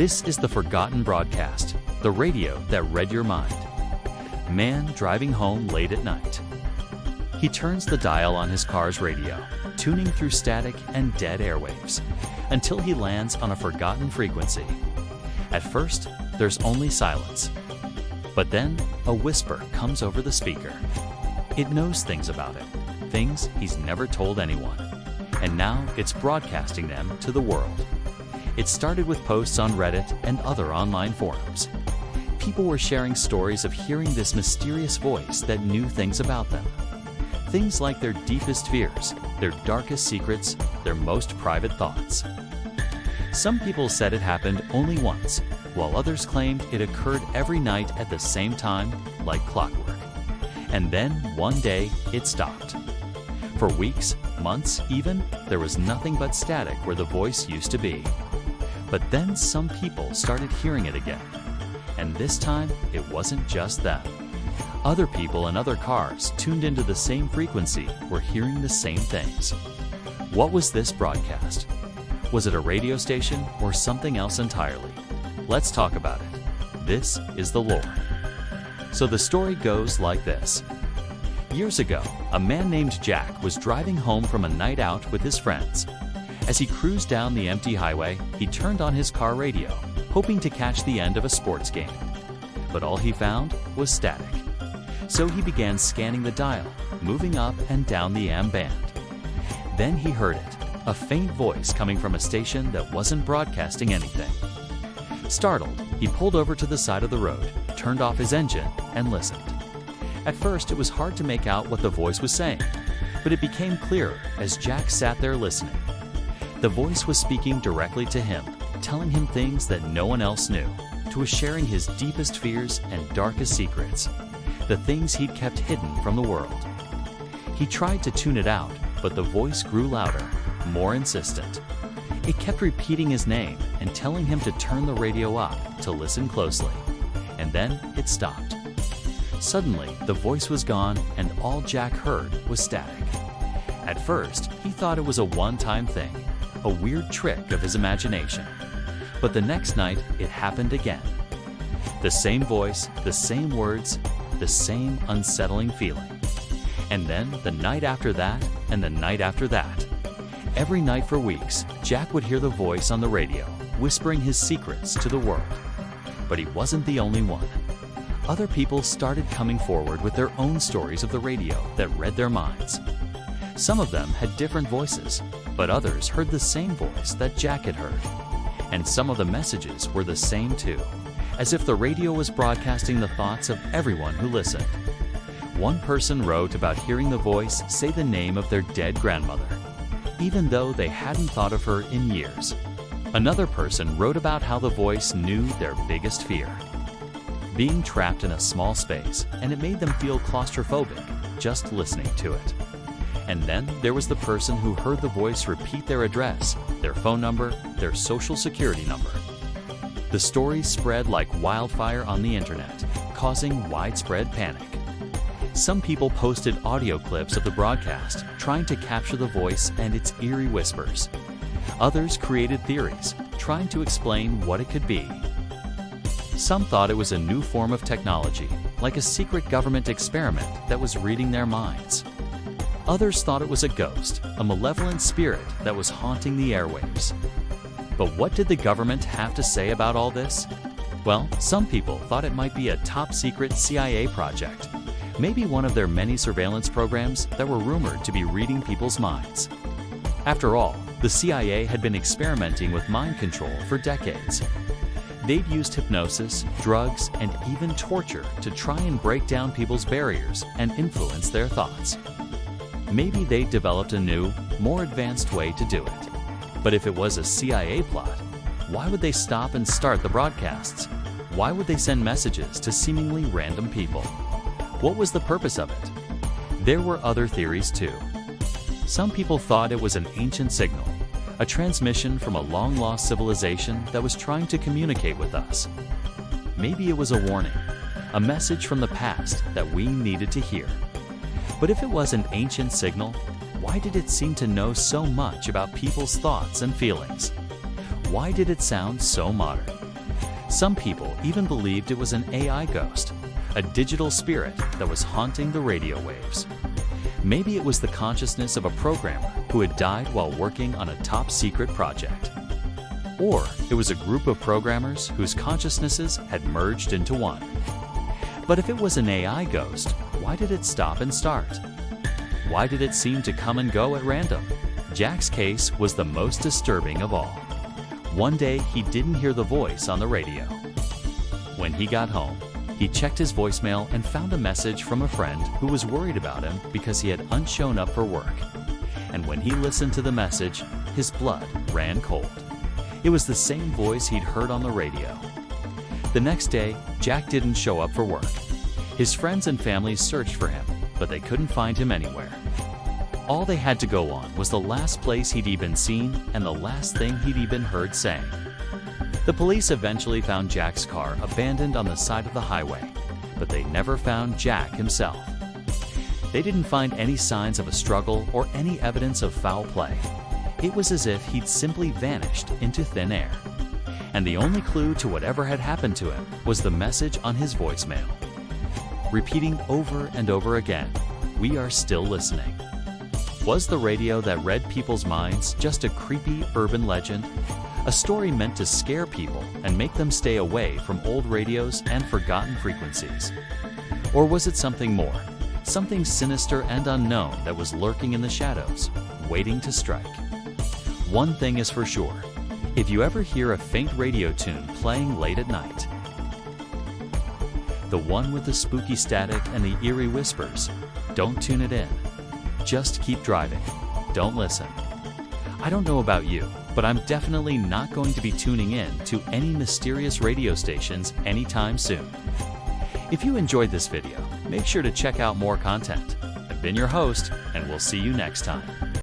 This is the Forgotten Broadcast, the radio that read your mind. Man driving home late at night. He turns the dial on his car's radio, tuning through static and dead airwaves, until he lands on a forgotten frequency. At first, there's only silence. But then, a whisper comes over the speaker. It knows things about it, things he's never told anyone. And now it's broadcasting them to the world. It started with posts on Reddit and other online forums. People were sharing stories of hearing this mysterious voice that knew things about them. Things like their deepest fears, their darkest secrets, their most private thoughts. Some people said it happened only once, while others claimed it occurred every night at the same time, like clockwork. And then, one day, it stopped. For weeks, months even, there was nothing but static where the voice used to be. But then some people started hearing it again. And this time, it wasn't just them. Other people in other cars tuned into the same frequency were hearing the same things. What was this broadcast? Was it a radio station or something else entirely? Let's talk about it. This is the lore. So the story goes like this. Years ago, a man named Jack was driving home from a night out with his friends. As he cruised down the empty highway, he turned on his car radio, hoping to catch the end of a sports game. But all he found was static. So he began scanning the dial, moving up and down the AM band. Then he heard it, a faint voice coming from a station that wasn't broadcasting anything. Startled, he pulled over to the side of the road, turned off his engine, and listened. At first, it was hard to make out what the voice was saying, but it became clearer as Jack sat there listening. The voice was speaking directly to him, telling him things that no one else knew, was sharing his deepest fears and darkest secrets, the things he'd kept hidden from the world. He tried to tune it out, but the voice grew louder, more insistent. It kept repeating his name and telling him to turn the radio up to listen closely. And then it stopped. Suddenly, the voice was gone and all Jack heard was static. At first, he thought it was a one-time thing, a weird trick of his imagination. But the next night, it happened again. The same voice, the same words, the same unsettling feeling. And then the night after that, and the night after that. Every night for weeks, Jack would hear the voice on the radio, whispering his secrets to the world. But he wasn't the only one. Other people started coming forward with their own stories of the radio that read their minds. Some of them had different voices, but others heard the same voice that Jack had heard. And some of the messages were the same too, as if the radio was broadcasting the thoughts of everyone who listened. One person wrote about hearing the voice say the name of their dead grandmother, even though they hadn't thought of her in years. Another person wrote about how the voice knew their biggest fear, being trapped in a small space, and it made them feel claustrophobic just listening to it. And then there was the person who heard the voice repeat their address, their phone number, their social security number. The stories spread like wildfire on the internet, causing widespread panic. Some people posted audio clips of the broadcast, trying to capture the voice and its eerie whispers. Others created theories, trying to explain what it could be. Some thought it was a new form of technology, like a secret government experiment that was reading their minds. Others thought it was a ghost, a malevolent spirit that was haunting the airwaves. But what did the government have to say about all this? Well, some people thought it might be a top-secret CIA project, maybe one of their many surveillance programs that were rumored to be reading people's minds. After all, the CIA had been experimenting with mind control for decades. They'd used hypnosis, drugs, and even torture to try and break down people's barriers and influence their thoughts. Maybe they developed a new, more advanced way to do it. But if it was a CIA plot, why would they stop and start the broadcasts? Why would they send messages to seemingly random people? What was the purpose of it? There were other theories too. Some people thought it was an ancient signal, a transmission from a long-lost civilization that was trying to communicate with us. Maybe it was a warning, a message from the past that we needed to hear. But if it was an ancient signal, why did it seem to know so much about people's thoughts and feelings? Why did it sound so modern? Some people even believed it was an AI ghost, a digital spirit that was haunting the radio waves. Maybe it was the consciousness of a programmer who had died while working on a top-secret project. Or it was a group of programmers whose consciousnesses had merged into one. But if it was an AI ghost, why did it stop and start? Why did it seem to come and go at random? Jack's case was the most disturbing of all. One day, he didn't hear the voice on the radio. When he got home, he checked his voicemail and found a message from a friend who was worried about him because he hadn't shown up for work. And when he listened to the message, his blood ran cold. It was the same voice he'd heard on the radio. The next day, Jack didn't show up for work. His friends and family searched for him, but they couldn't find him anywhere. All they had to go on was the last place he'd even seen and the last thing he'd even heard saying. The police eventually found Jack's car abandoned on the side of the highway, but they never found Jack himself. They didn't find any signs of a struggle or any evidence of foul play. It was as if he'd simply vanished into thin air. And the only clue to whatever had happened to him was the message on his voicemail, repeating over and over again, "We are still listening." Was the radio that read people's minds just a creepy urban legend? A story meant to scare people and make them stay away from old radios and forgotten frequencies? Or was it something more, something sinister and unknown that was lurking in the shadows, waiting to strike? One thing is for sure, if you ever hear a faint radio tune playing late at night, the one with the spooky static and the eerie whispers, don't tune it in. Just keep driving. Don't listen. I don't know about you, but I'm definitely not going to be tuning in to any mysterious radio stations anytime soon. If you enjoyed this video, make sure to check out more content. I've been your host, and we'll see you next time.